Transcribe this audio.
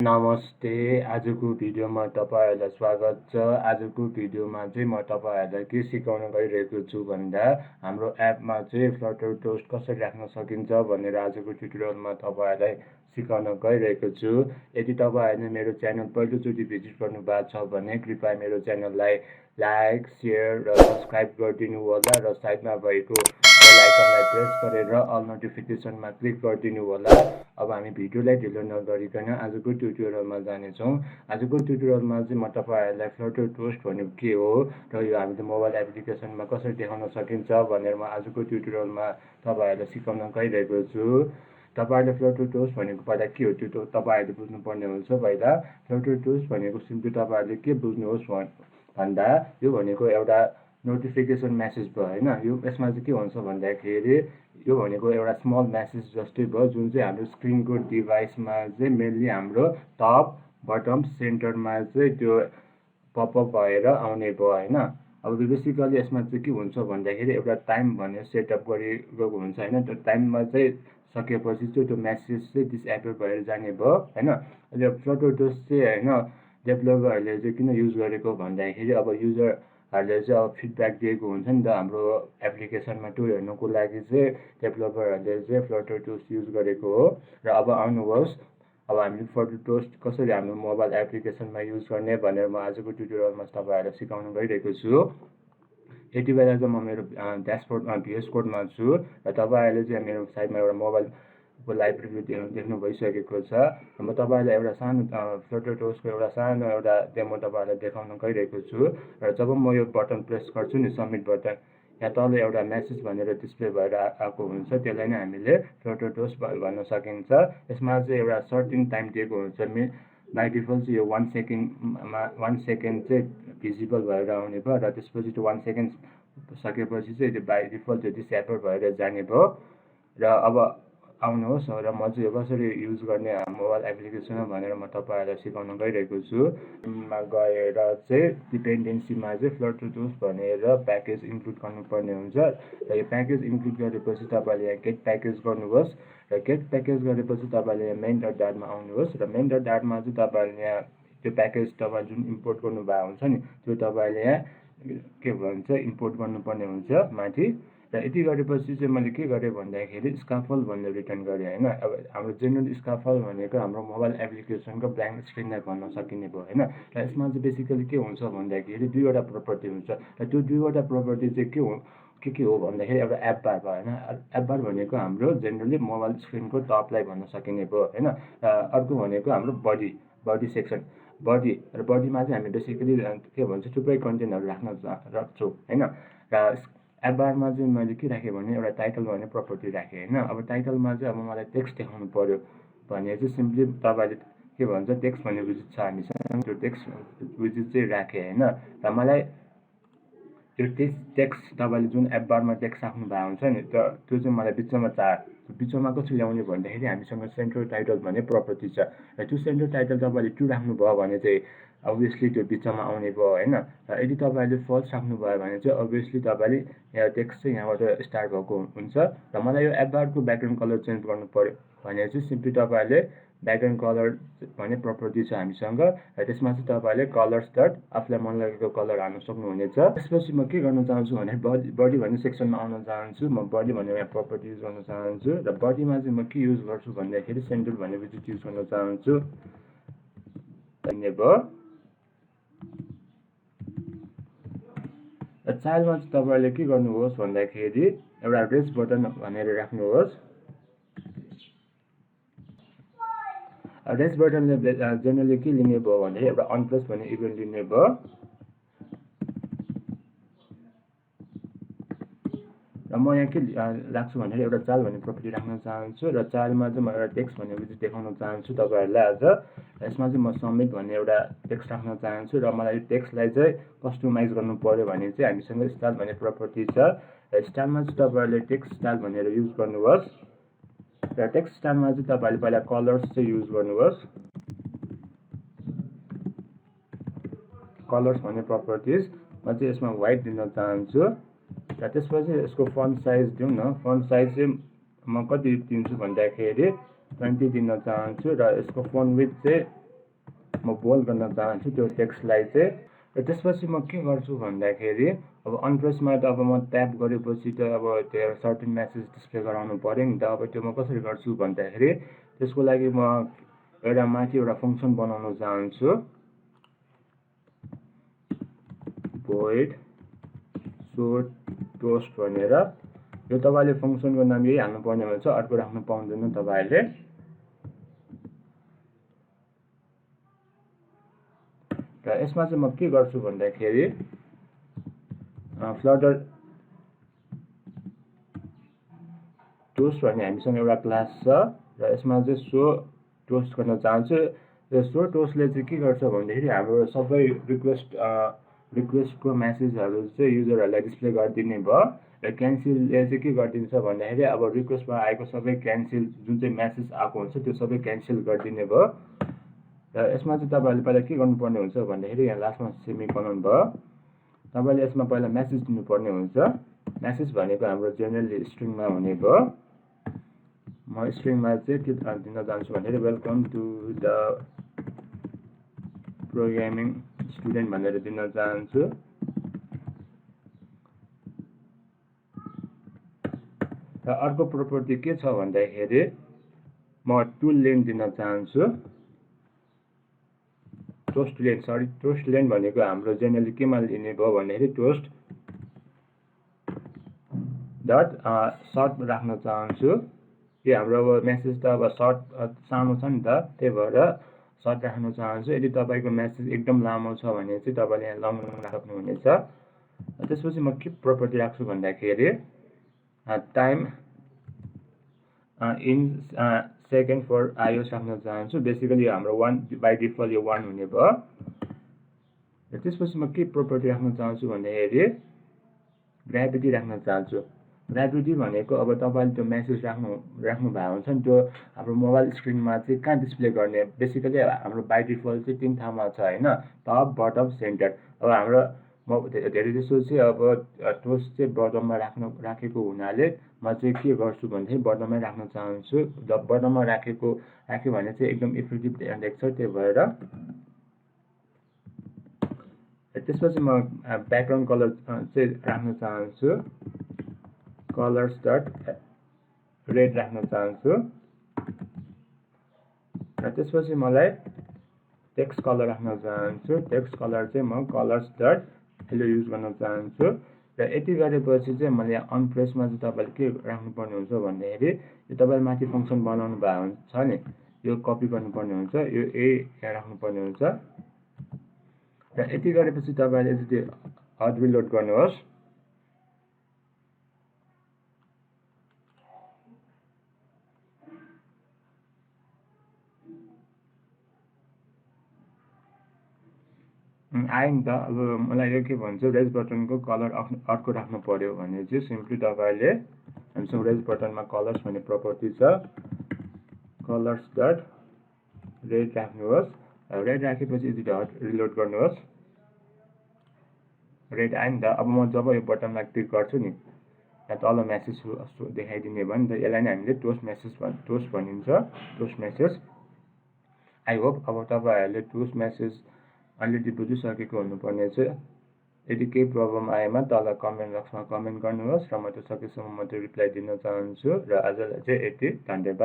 नमस्ते। आजको भिडियोमा तपाईहरुलाई स्वागत छ। आजको भिडियोमा चाहिँ म तपाईहरुलाई के सिकाउन गइरहेको छु भन्दा हाम्रो एपमा चाहिँ फ्लटर टोस्ट कसरी राख्न सकिन्छ भनेर आजको ट्युटोरियलमा तपाईहरुलाई सिकाउन गइरहेको छु। यदि तपाईहरुले मेरो च्यानल पहिलोचोटि भिजिट गर्नु भएको छ भने कृपया मेरो च्यानललाई लाइक, शेयर र सब्स्क्राइब गरिदिनु होला र साइडमा भएको बेल आइकनलाई प्रेस गरेर अल नोटिफिकेसनमा क्लिक गरिदिनु होला। अब हामी भिडियोलाई ढिलो नगरिकन आजको ट्युटोरियलमा जानेछौँ। आजको ट्युटोरियलमा चाहिँ म तपाईहरुलाई फ्लटर टोस्ट भनेको के हो र यो हामीले मोबाइल एप्लिकेसनमा कसरी देखाउन सकिन्छ भनेर म आजको ट्युटोरियलमा तपाईहरुलाई सिकाउन गइरहेको छु। तपाईहरुले फ्लटर टोस्ट भनेको पहिला के हो त्यो तपाईहरुले बुझ्नुपर्ने हुन्छ। पहिला फ्लटर टोस्ट भनेको सिम्पली तपाईहरुले के बुझ्नुहोस् भन्दा यो भनेको एउटा नोटिफिकेसन मेसेज भयो हैन। यो यसमा चाहिँ के हुन्छ भन्दाखेरि यो भनेको एउटा स्मल मेसेज जस्तै भयो जुन चाहिँ हाम्रो स्क्रिनको डिभाइसमा चाहिँ मेनली हाम्रो टप बटम सेन्टरमा चाहिँ त्यो पपअप भएर आउने भयो हैन। अब बेसिकली यसमा चाहिँ के हुन्छ भन्दाखेरि एउटा टाइम भनेर सेटअप गरिएको हुन्छ हैन। त्यो टाइममा चाहिँ सकेपछि चाहिँ त्यो मेसेज चाहिँ डिसएपियर भएर जाने भयो हैन। अहिले फ्लटर टोस्ट चाहिँ हैन डेभलपरहरूले चाहिँ किन युज गरेको भन्दाखेरि अब युजरहरूले चाहिँ अब फिडब्याक दिएको हुन्छ नि त हाम्रो एप्लिकेसनमा त्यो हेर्नुको लागि चाहिँ डेभलपरहरूले चाहिँ फ्लटर टोस्ट युज गरेको हो। र अब आउनुहोस् अब हामीले फ्लटर टोस्ट कसरी हाम्रो मोबाइल एप्लिकेसनमा युज गर्ने भनेर म आजको ट्युटोरियलमा तपाईहरुलाई सिकाउन गइरहेको छु। यति बेला चाहिँ म मेरो ड्यासबोर्डमा VS कोडमा छु र तपाईहरुले चाहिँ मेरो साइडमा एउटा मोबाइलको लाइभ रिभ्यू देख्नु भइसकेको छ। म तपाईहरुलाई एउटा सानो फ्लटर टोस्टको एउटा सानो एउटा डेमो तपाईहरुलाई देखाउन गइरहेको छु। र जब म यो बटन प्रेस गर्छु नि सबमिट बटन यहाँ तल एउटा मेसेज भनेर डिस्प्ले भएर आएको हुन्छ। त्यसलाई नै हामीले फ्लटर टोस्ट भन्न सकिन्छ। यसमा चाहिँ एउटा सर्टेन टाइम दिएको हुन्छ। बाइ डिफल्ट चाहिँ यो 1 सेकेन्ड चाहिँ भिजिबल भएर आउने भयो र त्यसपछि त्यो 1 सेकेन्ड सकेपछि चाहिँ त्यो बाइ डिफल्ट त्यो डिसएपियर भएर जाने भयो। र अब आउनुहोस् र म चाहिँ यो कसरी युज गर्ने मोबाइल एप्लिकेसनमा भनेर म तपाईहरुलाई सिकाउन गइरहेको छु। मा गएर चाहिँ डिपेन्डेन्सीमा चाहिँ फ्लटर टोस्ट भनेर प्याकेज इन्क्लुड गर्नुपर्ने हुन्छ र यो प्याकेज इन्क्लुड गरेपछि तपाईले यहाँ गेट प्याकेज गर्नुहोस् र गेट प्याकेज गरेपछि तपाईले यहाँ main.dart मा आउनुहोस् र main.dart मा चाहिँ तपाईले यहाँ त्यो प्याकेज तपाईले जुन इम्पोर्ट गर्नु भएको हुन्छ नि त्यो तपाईले यहाँ के भन्छ इम्पोर्ट गर्नुपर्ने हुन्छ माथि। र यति गरेपछि चाहिँ मैले के गरेँ भन्दाखेरि स्काफल भनेर रिटर्न गरेँ हैन। अब हाम्रो जेनरल स्काफल भनेको हाम्रो मोबाइल एप्लिकेसनको ब्ल्याङ्क स्क्रिनलाई भन्न सकिने भयो हैन। र यसमा चाहिँ बेसिकली के हुन्छ भन्दाखेरि दुईवटा प्रपर्टी हुन्छ र त्यो दुईवटा प्रपर्टी चाहिँ के हो भन्दाखेरि एउटा एप बार भयो हैन। एप बार भनेको हाम्रो जेनरली मोबाइल स्क्रिनको टपलाई भन्न सकिने भयो हैन। र अर्को भनेको हाम्रो बडी सेक्सन बडी र बडीमा चाहिँ हामी बेसिकली के भन्छ थुप्रै कन्टेन्टहरु राख्छौँ हैन। र एप बारमा चाहिँ मैले के राखेँ भने एउटा टाइटल भन्ने प्रपर्टी राखेँ हैन। अब टाइटलमा चाहिँ अब मलाई टेक्स्ट देखाउनु पर्यो भने चाहिँ सिम्पली तपाईले के भन्छ टेक्स्ट भन्ने विजिट छ हामीसँग त्यो टेक्स्ट विजिट चाहिँ राखेँ हैन। र मलाई त्यो टेक्स्ट तपाईले जुन एप बारमा टेक्स्ट राख्नु भएको हुन्छ नि त्यो चाहिँ मलाई बिचमा कसरी ल्याउने भन्दाखेरि हामीसँग सेन्टर टाइटल भन्ने प्रपर्टी छ र त्यो सेन्टर टाइटल तपाईले ट्रु राख्नु भयो भने चाहिँ अभियसली त्यो बिचमा आउने भयो हैन। र यदि तपाईले फल्स राख्नु भयो भने चाहिँ अभियसली तपाईले यहाँ टेक्स्ट चाहिँ यहाँबाट स्टार्ट भएको हुन्छ। र मलाई यो एप बारको ब्याकग्राउन्ड कलर चेन्ज गर्नु पर्यो भने चाहिँ सिम्पली तपाईले ब्याकग्राउन्ड कलर भन्ने प्रपर्टी छ हामीसँग र त्यसमा चाहिँ तपाईले कलर्स डट आफुलाई मन लागेको कलर हाल्न सक्नुहुनेछ। त्यसपछि म के गर्न चाहन्छु भने बडी भन्ने सेक्सनमा आउन चाहन्छु। म बडी भन्ने यहाँ प्रपर्टी युज गर्न चाहन्छु र बडीमा चाहिँ म के युज गर्छु भन्दाखेरि सेन्टर भन्ने विजिट युज गर्न चाहन्छु। धन्यवाद। र चाइल्डमा चाहिँ तपाईले के गर्नुहोस् भन्दाखेरि एउटा रेस बटन भनेर राख्नुहोस्। रेस बटनले जेनरली के लिने भयो भने एउटा अनप्लस भन्ने इभेन्ट लिने भयो। र म यहाँ के राख्छु भने एउटा चाइल्ड भन्ने प्रपर्टी राख्न चाहन्छु र चाइल्डमा चाहिँ म एउटा टेक्स्ट भन्ने विजिट देखाउन चाहन्छु तपाईहरुलाई आज। यसमा चाहिँ म सबमिट भन्ने एउटा टेक्स्ट राख्न चाहन्छु र मलाई यो टेक्स्टलाई चाहिँ कस्टमाइज गर्नु पर्यो भने चाहिँ हामीसँग स्टाइल भन्ने प्रपर्टी छ। र स्टाइलमा चाहिँ तपाईहरुले टेक्स्ट स्टाइल भनेर युज गर्नुहोस् र टेक्स्ट स्टाइलमा चाहिँ तपाईहरुले पहिला कलर्स चाहिँ युज गर्नुहोस्। कलर्स भन्ने प्रपर्टिज म चाहिँ यसमा व्हाइट दिन चाहन्छु र त्यसपछि यसको फन्ट साइज दिउँ न। फन्ट साइज चाहिँ म कति दिन्छु भन्दाखेरि 20 दिन चाहन्छु र यसको फन्ट विड्थ चाहिँ म बोल्ड गर्न चाहन्छु त्यो टेक्स्टलाई चाहिँ। र त्यसपछि म के गर्छु भन्दाखेरि अब अनप्रेसमा त अब म ट्याप गरेपछि त अब त्यो सर्टेन मेसेज डिस्प्ले गराउनु पर्यो नि त। अब त्यो म कसरी गर्छु भन्दाखेरि त्यसको लागि म एउटा माथि एउटा फङ्सन बनाउन चाहन्छु, void show toast भनेर। यो तपाईँले फङ्सनको नाम यही हाल्नुपर्ने हुन्छ, अर्को राख्नु पाउँदैन तपाईँले। र यसमा चाहिँ म के गर्छु भन्दाखेरि फ्लटर टोस्ट भन्ने हामीसँग एउटा क्लास छ र यसमा चाहिँ सो टोस्ट गर्न चाहन्छु। र सो टोस्टले चाहिँ के गर्छ भन्दाखेरि हाम्रो सबै रिक्वेस्टको मेसेजहरू चाहिँ युजरहरूलाई डिस्प्ले गरिदिने भयो। र क्यान्सलले चाहिँ के गरिदिन्छ भन्दाखेरि अब रिक्वेस्टमा आएको सबै क्यान्सल, जुन चाहिँ मेसेज आएको हुन्छ त्यो सबै क्यान्सल गरिदिने भयो। र यसमा चाहिँ तपाईँहरूले पहिला के गर्नुपर्ने हुन्छ भन्दाखेरि यहाँ लास्टमा सेमिकोलन भयो। तपाईँले यसमा पहिला मेसेज दिनुपर्ने हुन्छ। मेसेज भनेको हाम्रो जेनरली स्ट्रिङमा हुने भयो। म स्ट्रिङमा चाहिँ के दिन चाहन्छु भन्दाखेरि welcome to the programming student भनेर दिन चाहन्छु। र अर्को प्रोपर्टी के छ भन्दाखेरि म टुल लेन्थ दिन चाहन्छु। टोस्ट लेन्थ भनेको हाम्रो जेनरली केमा लिने भयो भन्दाखेरि टोस्ट डट सर्ट राख्न चाहन्छु। यो हाम्रो अब मेसेज त अब सर्ट सानो छ नि त, त्यही भएर सर्ट राख्न चाहन्छु। यदि तपाईँको मेसेज एकदम लामो छ भने चाहिँ तपाईँले यहाँ लङ राख्नुहुनेछ। त्यसपछि म के प्रोपर्टी राख्छु भन्दाखेरि टाइम इन सेकेन्ड फर आइओस राख्न चाहन्छु। बेसिकली हाम्रो 1 बाई डिफल्ट यो 1 हुने भयो। र त्यसपछि म के प्रोपर्टी राख्न चाहन्छु भन्दाखेरि ग्राभिटी राख्न चाहन्छु। ग्राभिटी भनेको अब तपाईँले त्यो मेसेज राख्नु भएको हुन्छ नि, त्यो हाम्रो मोबाइल स्क्रिनमा चाहिँ कहाँ डिस्प्ले गर्ने। बेसिकली हाम्रो बाई डिफल्ट चाहिँ 3 ठाउँमा छ होइन, टप, बटम, सेन्टर। अब हाम्रो धेरै जसो चाहिँ अब टोस्ट चाहिँ बटममा राखेको हुनाले म चाहिँ के गर्छु भन्दाखेरि बटममै राख्न चाहन्छु। बटममा राख्यो भने चाहिँ एकदम इफेक्टिभ देख्छ, त्यही भएर। त्यसपछि म ब्याकग्राउन्ड कलर चाहिँ राख्न चाहन्छु, कलर्स डट रेड राख्न चाहन्छु। र त्यसपछि मलाई टेक्स्ट कलर राख्न चाहन्छु। टेक्स्ट कलर चाहिँ म कलर्स डट यसले युज गर्न चाहन्छु। र यति गरेपछि चाहिँ मैले अनप्रेसमा चाहिँ तपाईँले के राख्नुपर्ने हुन्छ भन्दाखेरि यो तपाईँले माथि फङ्सन बनाउनु भएको हुन्छ नि, यो कपी गर्नुपर्ने हुन्छ, यो यहाँ राख्नुपर्ने हुन्छ। र यति गरेपछि तपाईँले चाहिँ हट रिलोड गर्नुहोस्। आयो नि त। अब मलाई यो के भन्छ, रेज बटनको कलर अर्को राख्नु पर्यो भने चाहिँ सिम्पली तपाईँले हामीसँग रेज बटनमा कलर्स भन्ने प्रोपर्टी छ, कलर्स डट रेड राख्नुहोस्। रेड राखेपछि हट रिलोड गर्नुहोस्। रेड आयो नि त। अब म जब यो बटनमा क्लिक गर्छु नि, यहाँ तल मेसेज देखाइदिने भयो नि त। यसलाई नै हामीले टोस्ट भनिन्छ, टोस्ट मेसेज। आई होप अब तपाईँहरूले टोस्ट मेसेज अलरेडी बुझिसकेको हुनुपर्ने छ। यदि केही प्रब्लम आएमा तल कमेन्ट बक्समा कमेन्ट गर्नुहोस् र म त्यो सकेसम्म म त्यो रिप्लाई दिन चाहन्छु। र आजलाई चाहिँ यति, धन्यवाद।